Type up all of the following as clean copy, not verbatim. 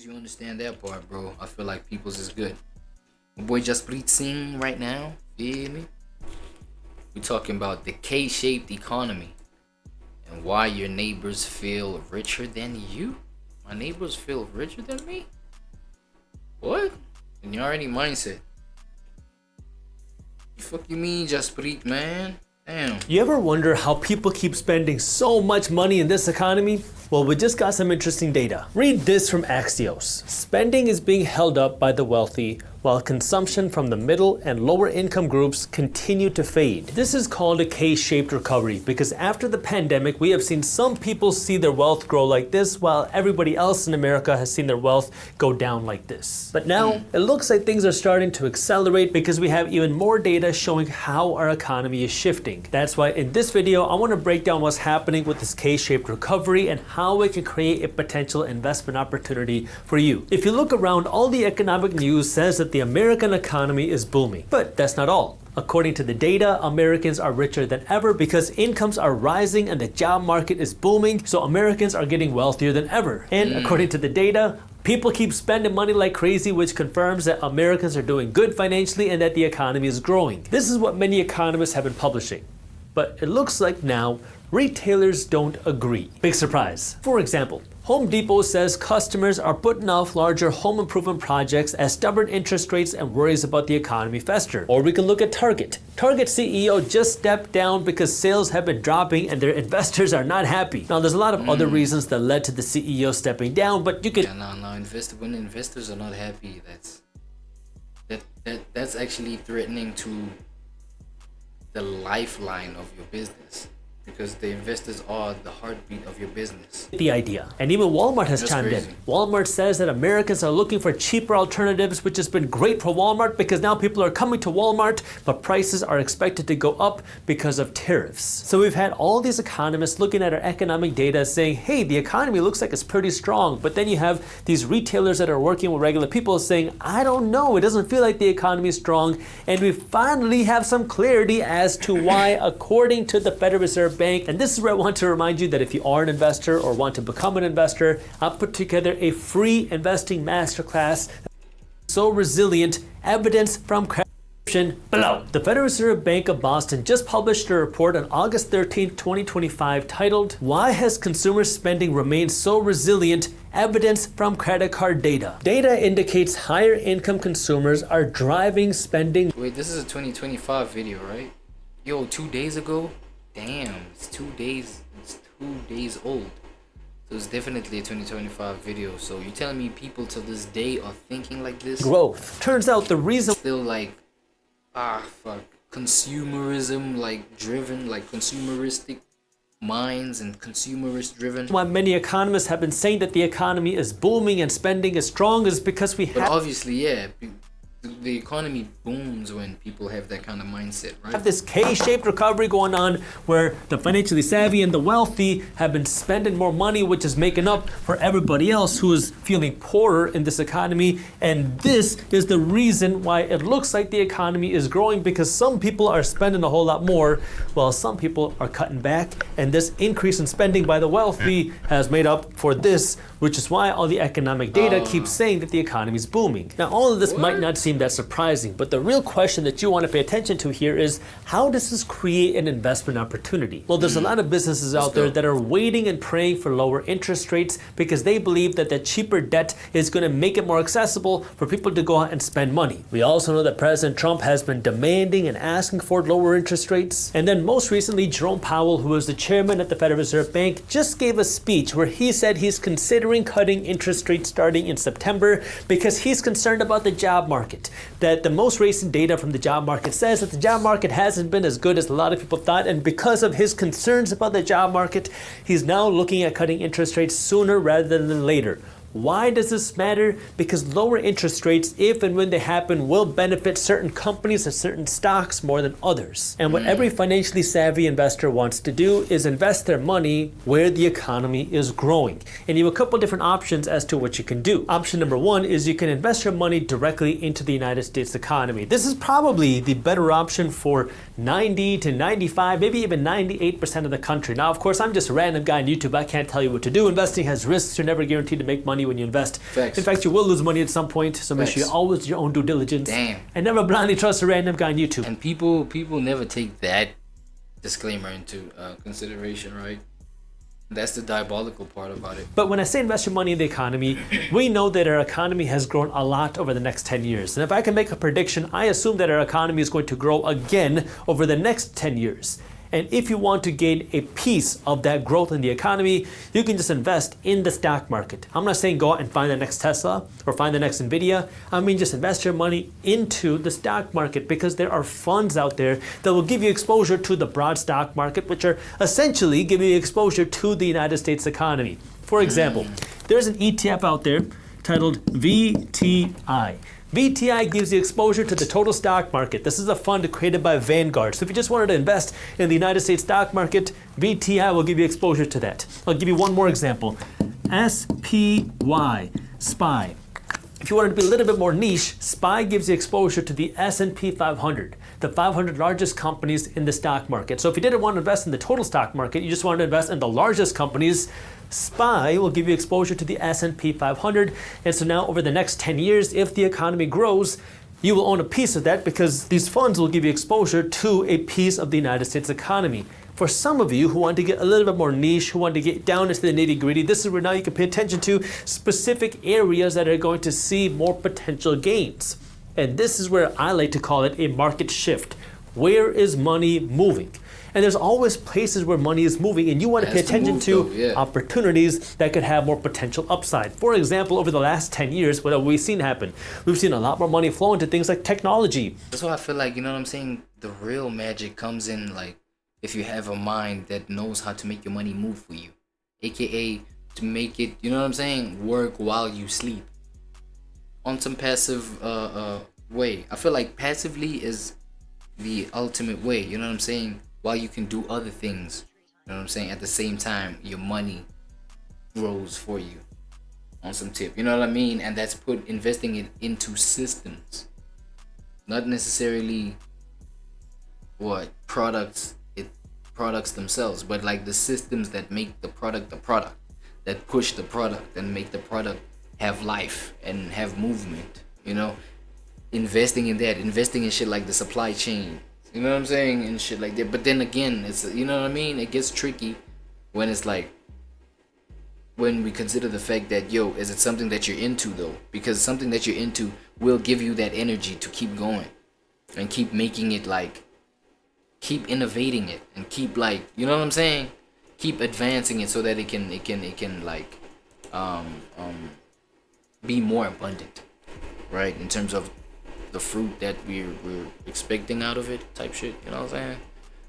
as you understand that part, bro, I feel like people's is good. My boy Jaspreet sing right now, feel me? We're talking about the K-shaped economy and why your neighbors feel richer than you. My neighbors feel richer than me? What? And you already mindset. The fuck you mean, Jaspreet, man? Damn. You ever wonder how people keep spending so much money in this economy? Well, we just got some interesting data. Read this from Axios. Spending is being held up by the wealthy, while consumption from the middle and lower income groups continue to fade. This is called a K-shaped recovery because after the pandemic, we have seen some people see their wealth grow like this, while everybody else in America has seen their wealth go down like this. But now, it looks like things are starting to accelerate because we have even more data showing how our economy is shifting. That's why in this video, I want to break down what's happening with this K-shaped recovery and how it can create a potential investment opportunity for you. If you look around, all the economic news says that the American economy is booming. But that's not all. According to the data, Americans are richer than ever because incomes are rising and the job market is booming, so Americans are getting wealthier than ever. And according to the data, people keep spending money like crazy, which confirms that Americans are doing good financially and that the economy is growing. This is what many economists have been publishing. But it looks like now retailers don't agree. Big surprise. For example, Home Depot says customers are putting off larger home improvement projects as stubborn interest rates and worries about the economy fester. Or we can look at Target. Target CEO just stepped down because sales have been dropping and their investors are not happy. Now there's a lot of other reasons that led to the CEO stepping down, but you can... When investors are not happy, that's actually threatening to the lifeline of your business. Because the investors are the heartbeat of your business. The idea. And even Walmart has chimed in. Walmart says that Americans are looking for cheaper alternatives, which has been great for Walmart because now people are coming to Walmart, but prices are expected to go up because of tariffs. So we've had all these economists looking at our economic data saying, hey, the economy looks like it's pretty strong. But then you have these retailers that are working with regular people saying, I don't know, it doesn't feel like the economy is strong. And we finally have some clarity as to why, according to the Federal Reserve Bank. And this is where I want to remind you that if you are an investor or want to become an investor, I'll put together a free investing masterclass. So resilient, evidence from description below. The Federal Reserve Bank of Boston just published a report on August 13, 2025 titled, Why Has Consumer Spending Remained So Resilient? Evidence from credit card data. Data indicates higher income consumers are driving spending. Wait, this is a 2025 video, right? Yo, 2 days ago? Damn, it's 2 days. It's 2 days old. So it's definitely a 2025 video. So you're telling me people to this day are thinking like this? Growth. Turns out the reason still like consumerism, like driven, like consumeristic minds and consumerist driven. Why many economists have been saying that the economy is booming and spending is strong is because we have... But obviously, yeah. The economy booms when people have that kind of mindset, right? Have this K-shaped recovery going on where the financially savvy and the wealthy have been spending more money, which is making up for everybody else who is feeling poorer in this economy. And this is the reason why it looks like the economy is growing, because some people are spending a whole lot more while some people are cutting back. And this increase in spending by the wealthy has made up for this, which is why all the economic data keeps saying that the economy is booming. Now, all of this might not seem that surprising, but the real question that you want to pay attention to here is, how does this create an investment opportunity? Well, there's a lot of businesses out there that are waiting and praying for lower interest rates because they believe that the cheaper debt is going to make it more accessible for people to go out and spend money. We also know that President Trump has been demanding and asking for lower interest rates. And then most recently, Jerome Powell, who is the chairman at the Federal Reserve Bank, just gave a speech where he said he's considering cutting interest rates starting in September because he's concerned about the job market. That the most recent data from the job market says that the job market hasn't been as good as a lot of people thought, and because of his concerns about the job market, he's now looking at cutting interest rates sooner rather than later. Why does this matter? Because lower interest rates, if and when they happen, will benefit certain companies and certain stocks more than others. And what every financially savvy investor wants to do is invest their money where the economy is growing. And you have a couple different options as to what you can do. Option number one is you can invest your money directly into the United States economy. This is probably the better option for 90 to 95, maybe even 98% of the country. Now, of course, I'm just a random guy on YouTube. I can't tell you what to do. Investing has risks. You're never guaranteed to make money money when you invest. Facts. In fact, you will lose money at some point, so make sure you always do your own due diligence. Damn. And never blindly trust a random guy on YouTube. And people never take that disclaimer into consideration, right? That's the diabolical part about it. But when I say invest your money in the economy, we know that our economy has grown a lot over the next 10 years. And if I can make a prediction, I assume that our economy is going to grow again over the next 10 years. And if you want to gain a piece of that growth in the economy, you can just invest in the stock market. I'm not saying go out and find the next Tesla or find the next Nvidia. I mean, just invest your money into the stock market, because there are funds out there that will give you exposure to the broad stock market, which are essentially giving you exposure to the United States economy. For example, there's an ETF out there titled VTI. VTI gives you exposure to the total stock market. This is a fund created by Vanguard. So if you just wanted to invest in the United States stock market, VTI will give you exposure to that. I'll give you one more example. SPY, SPY. If you wanted to be a little bit more niche, SPY gives you exposure to the S&P 500, the 500 largest companies in the stock market. So if you didn't want to invest in the total stock market, you just wanted to invest in the largest companies, SPY will give you exposure to the S&P 500. And so now over the next 10 years, if the economy grows, you will own a piece of that, because these funds will give you exposure to a piece of the United States economy. For some of you who want to get a little bit more niche, who want to get down into the nitty-gritty, this is where now you can pay attention to specific areas that are going to see more potential gains. And this is where I like to call it a market shift. Where is money moving? And there's always places where money is moving, and you want to pay attention to opportunities that could have more potential upside. For example, over the last 10 years, what have we seen happen? We've seen a lot more money flow into things like technology. That's why I feel like, you know what I'm saying, the real magic comes in, like, if you have a mind that knows how to make your money move for you, aka to make it, you know what I'm saying, work while you sleep on some passive way. I feel like passively is the ultimate way, you know what I'm saying, while you can do other things, you know what I'm saying, at the same time your money grows for you on some tip, you know what I mean. And that's investing it into systems, not necessarily products themselves, but like the systems that make the product, that push the product and make the product have life and have movement, you know. Investing in shit like the supply chain, you know what I'm saying, and shit like that. But then again, it's, you know what I mean, it gets tricky when it's like, when we consider the fact that, is it something that you're into though? Because something that you're into will give you that energy to keep going and keep making it, like, keep innovating it and keep, like, you know what I'm saying, keep advancing it so that it can like be more abundant, right, in terms of the fruit that we're expecting out of it, type shit, you know what I'm saying.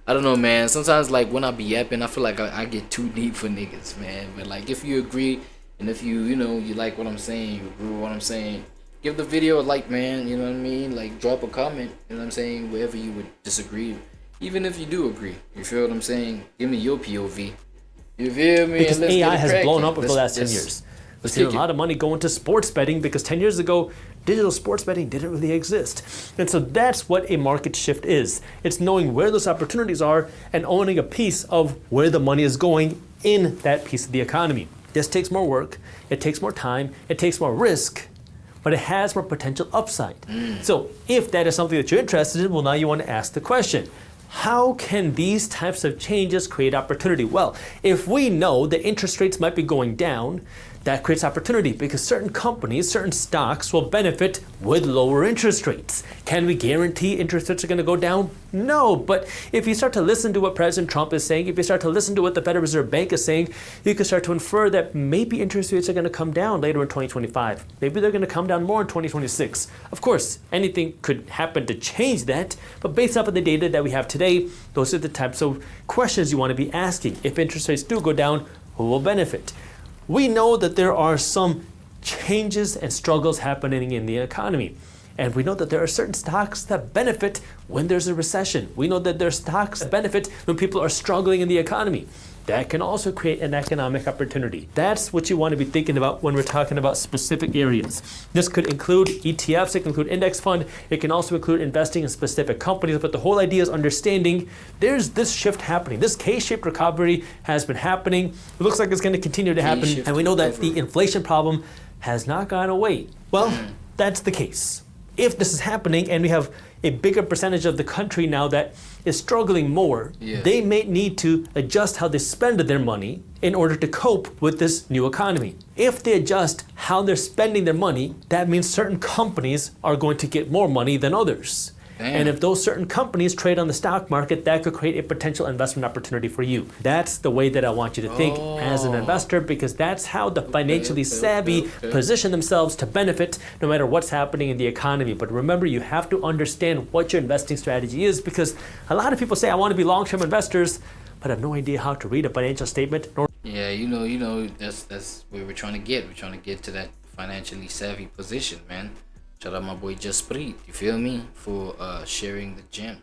I don't know, man. Sometimes, like, when I be yapping, I feel like I get too deep for niggas, man. But like, if you agree and if you know, you like what I'm saying, you agree with what I'm saying, give the video a like, man, you know what I mean. Like, drop a comment, you know what I'm saying, wherever you would disagree. Even if you do agree, you feel what I'm saying, give me your POV. You feel me? Because AI has blown up over the last 10 years. We've seen a lot of money go into sports betting, because 10 years ago, digital sports betting didn't really exist. And so that's what a market shift is. It's knowing where those opportunities are and owning a piece of where the money is going in that piece of the economy. This takes more work, it takes more time, it takes more risk, but it has more potential upside. So if that is something that you're interested in, well, now you want to ask the question, how can these types of changes create opportunity? Well, if we know that interest rates might be going down, that creates opportunity, because certain companies, certain stocks will benefit with lower interest rates. Can we guarantee interest rates are going to go down? No, but if you start to listen to what President Trump is saying, if you start to listen to what the Federal Reserve Bank is saying, you can start to infer that maybe interest rates are going to come down later in 2025. Maybe they're going to come down more in 2026. Of course, anything could happen to change that, but based off of the data that we have today, those are the types of questions you want to be asking. If interest rates do go down, who will benefit? We know that there are some changes and struggles happening in the economy. And we know that there are certain stocks that benefit when there's a recession. We know that there are stocks that benefit when people are struggling in the economy. that can also create an economic opportunity. That's what you want to be thinking about when we're talking about specific areas. This could include ETFs, it can include index fund, it can also include investing in specific companies, but the whole idea is understanding there's this shift happening. This K-shaped recovery has been happening. It looks like it's going to continue to happen, and we know that the inflation problem has not gone away. Well, that's the case. If this is happening and we have a bigger percentage of the country now that is struggling more, they may need to adjust how they spend their money in order to cope with this new economy. If they adjust how they're spending their money, that means certain companies are going to get more money than others. And if those certain companies trade on the stock market, that could create a potential investment opportunity for you. That's the way that I want you to think as an investor, because that's how the financially savvy position themselves to benefit no matter what's happening in the economy. But remember, you have to understand what your investing strategy is, because a lot of people say, I want to be long-term investors, but I have no idea how to read a financial statement. Yeah, you know, that's where we're trying to get. We're trying to get to that financially savvy position, man. Shout out my boy Jaspreet, you feel me, for sharing the gems.